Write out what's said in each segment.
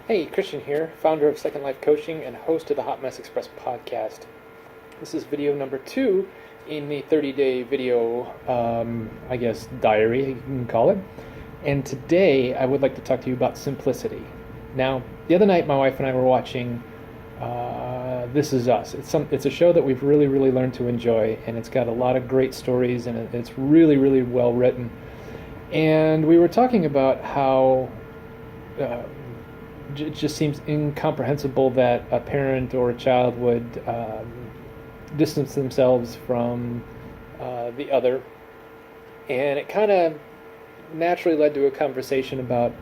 Hey, Christian here, founder of Second Life Coaching and host of the Hot Mess Express podcast. This is video number 2 in the 30-day video, diary, you can call it. And today I would like to talk to you about simplicity. Now, the other night my wife and I were watching This Is Us. It's a show that we've really learned to enjoy, and it's got a lot of great stories, and it's really well written. And we were talking about how it just seems incomprehensible that a parent or a child would distance themselves from the other. And it kind of naturally led to a conversation about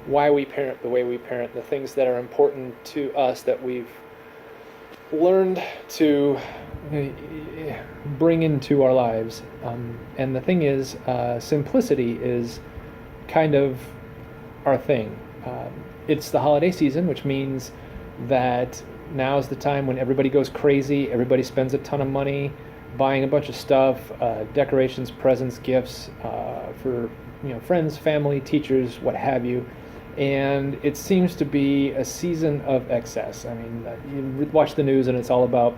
why we parent the way we parent, the things that are important to us that we've learned to bring into our lives. And the thing is, simplicity is kind of our thing. It's the holiday season, which means that now is the time when everybody goes crazy, everybody spends a ton of money buying a bunch of stuff, decorations, presents, gifts for friends, family, teachers, what have you. And it seems to be a season of excess. I mean, you watch the news and it's all about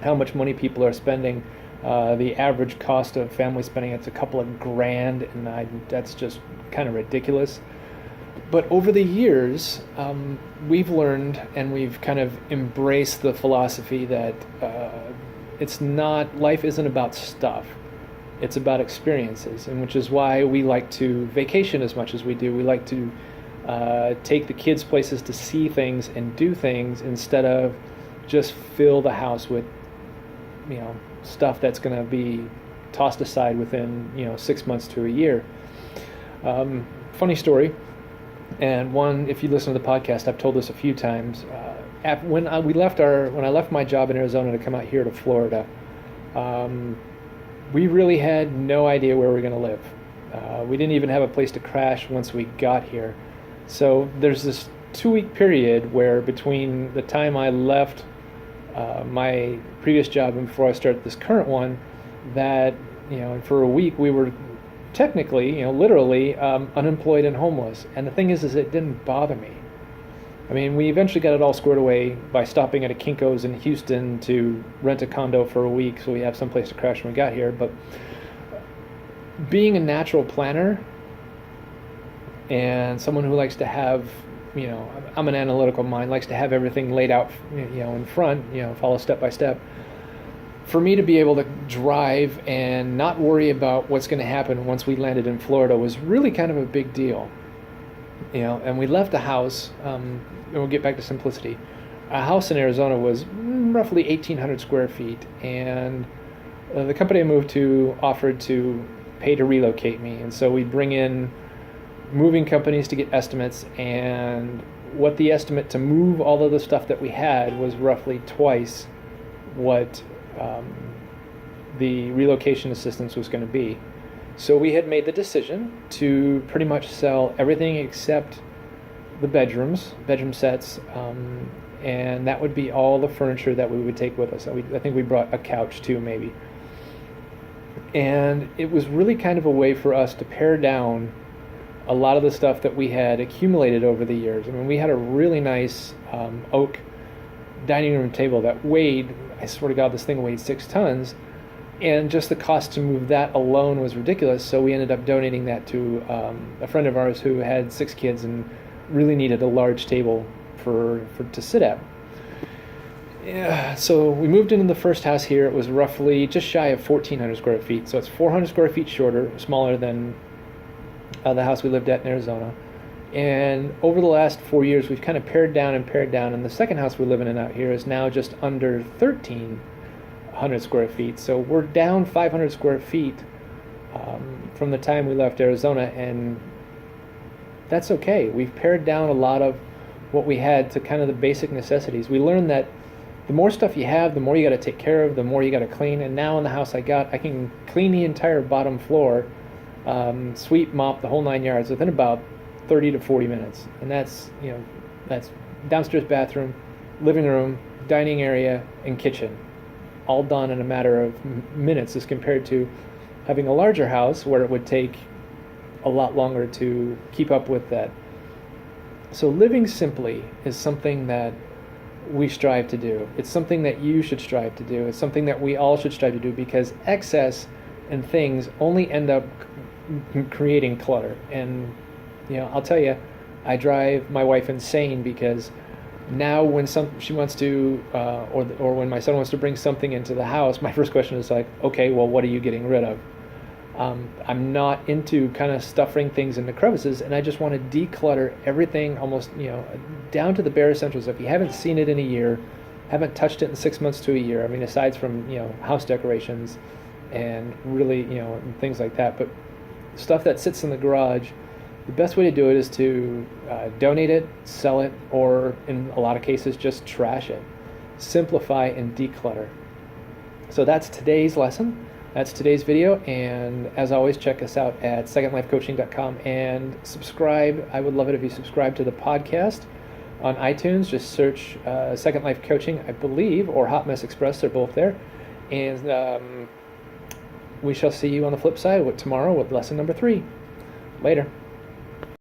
how much money people are spending. The average cost of family spending, it's a couple of grand, and that's just kind of ridiculous. But over the years, we've learned and we've kind of embraced the philosophy that life isn't about stuff. It's about experiences, and which is why we like to vacation as much as we do. We like to take the kids places to see things and do things instead of just fill the house with, stuff that's going to be tossed aside within, 6 months to a year. Funny story. And one, if you listen to the podcast, I've told this a few times. When I left my job in Arizona to come out here to Florida, we really had no idea where we were going to live. We didn't even have a place to crash once we got here. So there's this 2-week period where between the time I left my previous job and before I started this current one, that for a week we were technically, literally, unemployed and homeless. And the thing is it didn't bother me. I mean, we eventually got it all squared away by stopping at a Kinko's in Houston to rent a condo for a week so we have some place to crash when we got here. But being a natural planner and someone who likes to have, I'm an analytical mind, likes to have everything laid out, in front, follow step by step. For me to be able to drive and not worry about what's going to happen once we landed in Florida was really kind of a big deal. And we left a house, and we'll get back to simplicity. A house in Arizona was roughly 1,800 square feet, and the company I moved to offered to pay to relocate me. And so we bring in moving companies to get estimates, and what the estimate to move all of the stuff that we had was roughly twice what the relocation assistance was going to be. So we had made the decision to pretty much sell everything except the bedroom sets, and that would be all the furniture that we would take with us. I think we brought a couch too, maybe. And it was really kind of a way for us to pare down a lot of the stuff that we had accumulated over the years. I mean, we had a really nice oak dining room table that weighed, I swear to God, this thing weighed 6 tons, and just the cost to move that alone was ridiculous. So we ended up donating that to a friend of ours who had 6 kids and really needed a large table to sit at. Yeah, so we moved into the first house here. It was roughly just shy of 1,400 square feet. So it's 400 square feet smaller than the house we lived at in Arizona. And over the last 4 years, we've kind of pared down, and the second house we're living in out here is now just under 1,300 square feet. So we're down 500 square feet from the time we left Arizona, and that's okay. We've pared down a lot of what we had to kind of the basic necessities. We learned that the more stuff you have, the more you got to take care of, the more you got to clean. And now in the house I can clean the entire bottom floor, sweep, mop, the whole 9 yards within about 30 to 40 minutes. And that's downstairs bathroom, living room, dining area, and kitchen, all done in a matter of minutes as compared to having a larger house where it would take a lot longer to keep up with that. So living simply is something that we strive to do. It's something that you should strive to do. It's something that we all should strive to do, because excess and things only end up creating clutter. And I'll tell you, I drive my wife insane, because now when she wants to, or when my son wants to bring something into the house, my first question is like, okay, well, what are you getting rid of? I'm not into kind of stuffing things into crevices, and I just want to declutter everything almost, down to the bare essentials. If you haven't seen it in a year, haven't touched it in 6 months to a year, I mean, aside from, house decorations and really, and things like that, but stuff that sits in the garage, the best way to do it is to donate it, sell it, or in a lot of cases, just trash it. Simplify and declutter. So that's today's lesson. That's today's video, and as always, check us out at secondlifecoaching.com and subscribe. I would love it if you subscribe to the podcast on iTunes. Just search Second Life Coaching, I believe, or Hot Mess Express. They're both there. And we shall see you on the flip side tomorrow with lesson number 3. Later.